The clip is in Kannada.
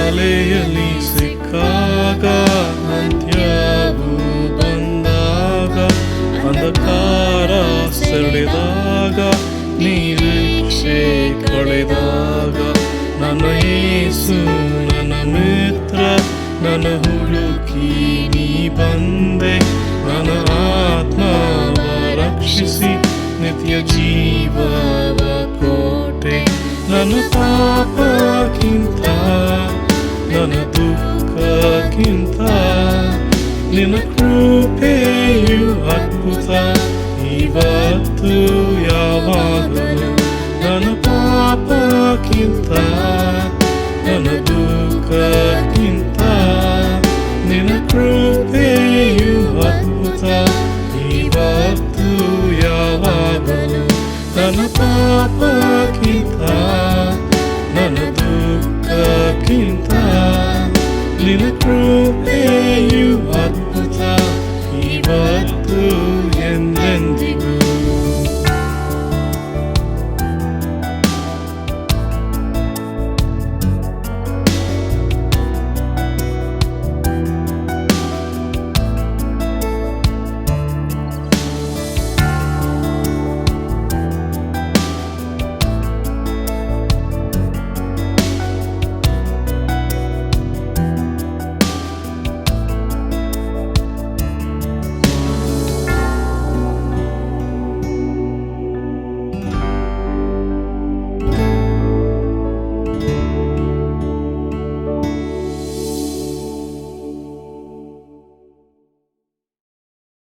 ಬಲೆಯಲ್ಲಿ ಸಿಕ್ಕಾಗ, ಅಂತ್ಯವು ಬಂದಾಗ, ಅಂಧಕಾರ ಸೆಳೆದಾಗ, ನಿರೀಕ್ಷೆ ಕಳೆದಾಗ, ನನ್ನ ಯೇಸು ನನ್ನ ಮಿತ್ರ, ನನ್ನ ಹುಡುಕಿ ನೀ ಬಂದೆ, ನನ್ನ ಆತ್ಮವ ರಕ್ಷಿಸಿ ನಿತ್ಯ ಜೀವವ ಕೊಟ್ಟೆ. ನನ್ನ ಪಾಪಕ್ಕಿಂತ ನನ್ನ ದುಃಖಕ್ಕಿಂತ ನಿನ್ನ ಕೃಪೆಯು ಅದ್ಭುತ. ಇವತ್ತು ಯಾವಾಗಲೂ ನನ್ನ ಪಾಪಕ್ಕಿಂತ ನನ್ನ ದುಃಖಕ್ಕಿಂತ ನಿನ್ನ ಕೃಪೆಯು ಅದ್ಭುತ. ಇವತ್ತು ಯಾವಾಗಲೂ ನನ್ನ ಪಾಪಕ್ಕಿಂತ ನನ್ನ ದುಃಖಕ್ಕಿಂತ ನಿನ್ನ ಕೃಪೆಯು